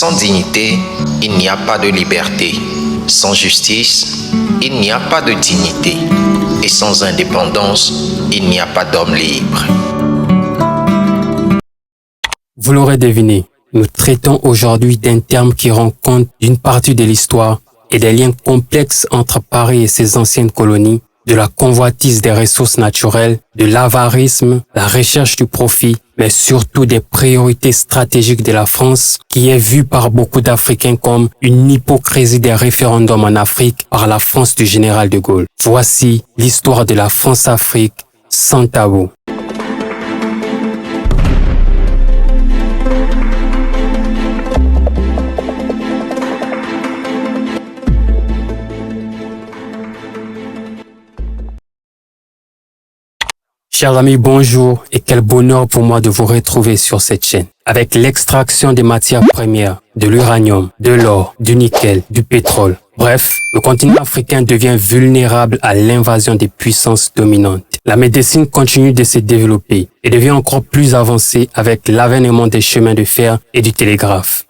Sans dignité, il n'y a pas de liberté. Sans justice, il n'y a pas de dignité. Et sans indépendance, il n'y a pas d'homme libre. Vous l'aurez deviné, nous traitons aujourd'hui d'un terme qui rend compte d'une partie de l'histoire et des liens complexes entre Paris et ses anciennes colonies, de la convoitise des ressources naturelles, de l'avarisme, la recherche du profit, mais surtout des priorités stratégiques de la France, qui est vue par beaucoup d'Africains comme une hypocrisie des référendums en Afrique par la France du général de Gaulle. Voici l'histoire de la France-Afrique sans tabou. Chers amis, bonjour et quel bonheur pour moi de vous retrouver sur cette chaîne. Avec l'extraction des matières premières, de l'uranium, de l'or, du nickel, du pétrole. Bref, le continent africain devient vulnérable à l'invasion des puissances dominantes. La médecine continue de se développer et devient encore plus avancée avec l'avènement des chemins de fer et du télégraphe.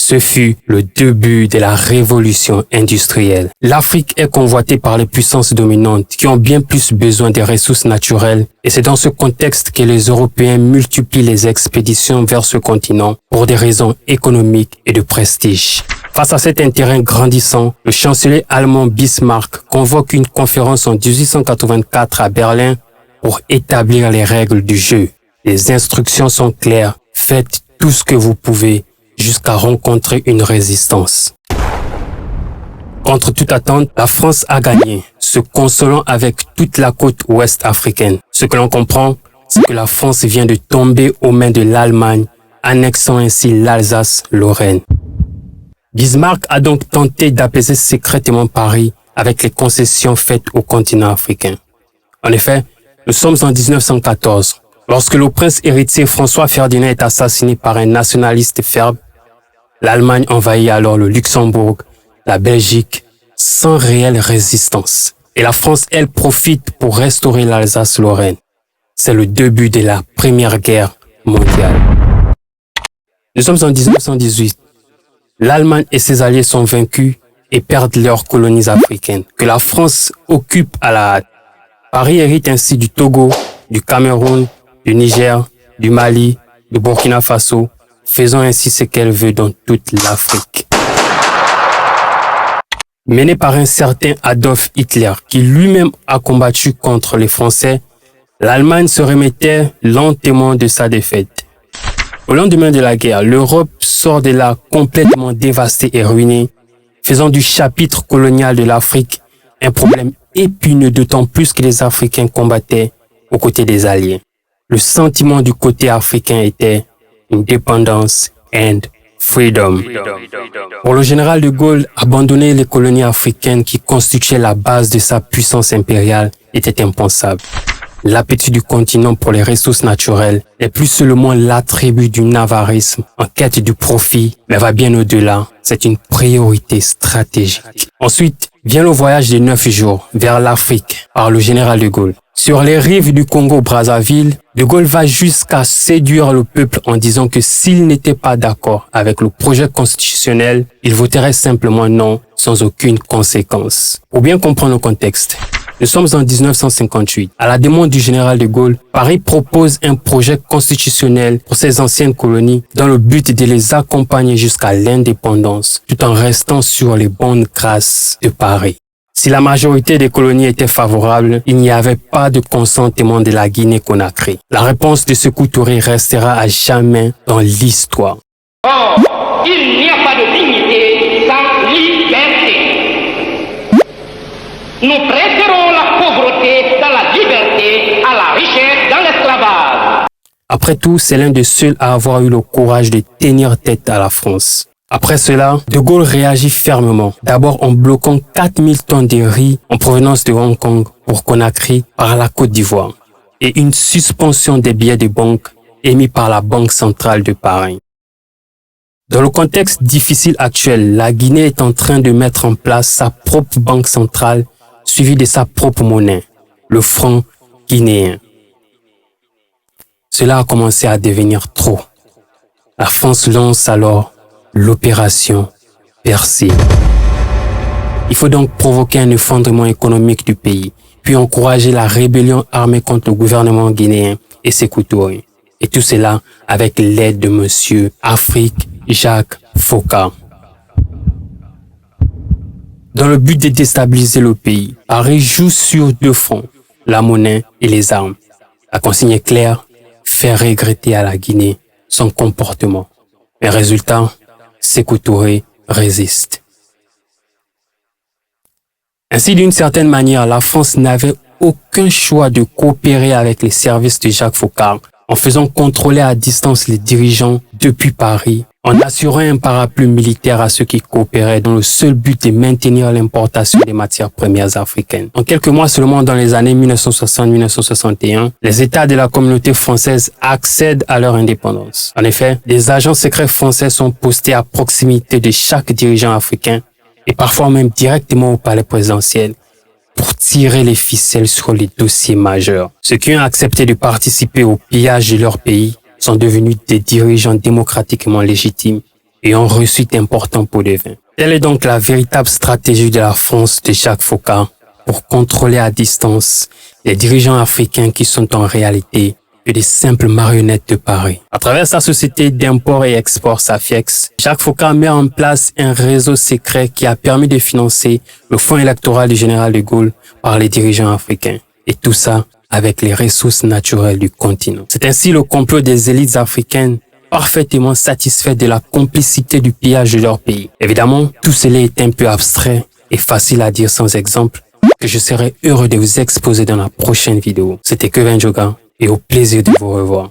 Ce fut le début de la révolution industrielle. L'Afrique est convoitée par les puissances dominantes qui ont bien plus besoin des ressources naturelles et c'est dans ce contexte que les Européens multiplient les expéditions vers ce continent pour des raisons économiques et de prestige. Face à cet intérêt grandissant, le chancelier allemand Bismarck convoque une conférence en 1884 à Berlin pour établir les règles du jeu. Les instructions sont claires. Faites tout ce que vous pouvez jusqu'à rencontrer une résistance. Contre toute attente, la France a gagné, se consolant avec toute la côte ouest africaine. Ce que l'on comprend, c'est que la France vient de tomber aux mains de l'Allemagne, annexant ainsi l'Alsace-Lorraine. Bismarck a donc tenté d'apaiser secrètement Paris avec les concessions faites au continent africain. En effet, nous sommes en 1914, lorsque le prince héritier François Ferdinand est assassiné par un nationaliste ferme. L'Allemagne envahit alors le Luxembourg, la Belgique, sans réelle résistance. Et la France, elle, profite pour restaurer l'Alsace-Lorraine. C'est le début de la Première Guerre mondiale. Nous sommes en 1918. L'Allemagne et ses alliés sont vaincus et perdent leurs colonies africaines, que la France occupe à la hâte. Paris hérite ainsi du Togo, du Cameroun, du Niger, du Mali, du Burkina Faso, faisant ainsi ce qu'elle veut dans toute l'Afrique. Mené par un certain Adolf Hitler, qui lui-même a combattu contre les Français, l'Allemagne se remettait lentement de sa défaite. Au lendemain de la guerre, l'Europe sort de là complètement dévastée et ruinée, faisant du chapitre colonial de l'Afrique un problème épineux, d'autant plus que les Africains combattaient aux côtés des Alliés. Le sentiment du côté africain était independence and freedom. Pour le général de Gaulle, abandonner les colonies africaines qui constituaient la base de sa puissance impériale était impensable. L'appétit du continent pour les ressources naturelles n'est plus seulement l'attribut du avarisme en quête du profit, mais va bien au-delà. C'est une priorité stratégique. Ensuite, vient le voyage de 9 jours vers l'Afrique par le général de Gaulle. Sur les rives du Congo-Brazzaville, de Gaulle va jusqu'à séduire le peuple en disant que s'il n'était pas d'accord avec le projet constitutionnel, il voterait simplement non sans aucune conséquence. Pour bien comprendre le contexte, nous sommes en 1958. À la demande du général de Gaulle, Paris propose un projet constitutionnel pour ses anciennes colonies dans le but de les accompagner jusqu'à l'indépendance, tout en restant sur les bonnes grâces de Paris. Si la majorité des colonies étaient favorables, il n'y avait pas de consentement de la Guinée-Conakry. La réponse de Sékou Touré restera à jamais dans l'histoire. Or, il n'y a pas de dignité sans liberté. Nous préférons la pauvreté dans la liberté à la richesse dans l'esclavage. Après tout, c'est l'un des seuls à avoir eu le courage de tenir tête à la France. Après cela, de Gaulle réagit fermement, d'abord en bloquant 4000 tonnes de riz en provenance de Hong Kong pour Conakry par la Côte d'Ivoire et une suspension des billets de banque émis par la Banque centrale de Paris. Dans le contexte difficile actuel, la Guinée est en train de mettre en place sa propre banque centrale suivie de sa propre monnaie, le franc guinéen. Cela a commencé à devenir trop. La France lance alors l'opération Percé. Il faut donc provoquer un effondrement économique du pays, puis encourager la rébellion armée contre le gouvernement guinéen et ses coutumiers. Et tout cela avec l'aide de Monsieur Afrique Jacques Foccart. Dans le but de déstabiliser le pays, Paris joue sur deux fronts, la monnaie et les armes. La consigne est claire, faire regretter à la Guinée son comportement. Mais résultat, Sékou Touré résiste. Ainsi, d'une certaine manière, la France n'avait aucun choix de coopérer avec les services de Jacques Foccart en faisant contrôler à distance les dirigeants depuis Paris, en assurant un parapluie militaire à ceux qui coopéraient dans le seul but de maintenir l'importation des matières premières africaines. En quelques mois seulement, dans les années 1960-1961, les États de la communauté française accèdent à leur indépendance. En effet, des agents secrets français sont postés à proximité de chaque dirigeant africain et parfois même directement au palais présidentiel pour tirer les ficelles sur les dossiers majeurs. Ceux qui ont accepté de participer au pillage de leur pays sont devenus des dirigeants démocratiquement légitimes et ont reçu d'importants pots de vin. Telle est donc la véritable stratégie de la France de Jacques Foccart pour contrôler à distance les dirigeants africains qui sont en réalité que des simples marionnettes de Paris. À travers sa société d'import et export Safiex, Jacques Foccart met en place un réseau secret qui a permis de financer le fonds électoral du général de Gaulle par les dirigeants africains. Et tout ça avec les ressources naturelles du continent. C'est ainsi le complot des élites africaines parfaitement satisfaites de la complicité du pillage de leur pays. Évidemment, tout cela est un peu abstrait et facile à dire sans exemple que je serai heureux de vous exposer dans la prochaine vidéo. C'était Kevin Joga et au plaisir de vous revoir.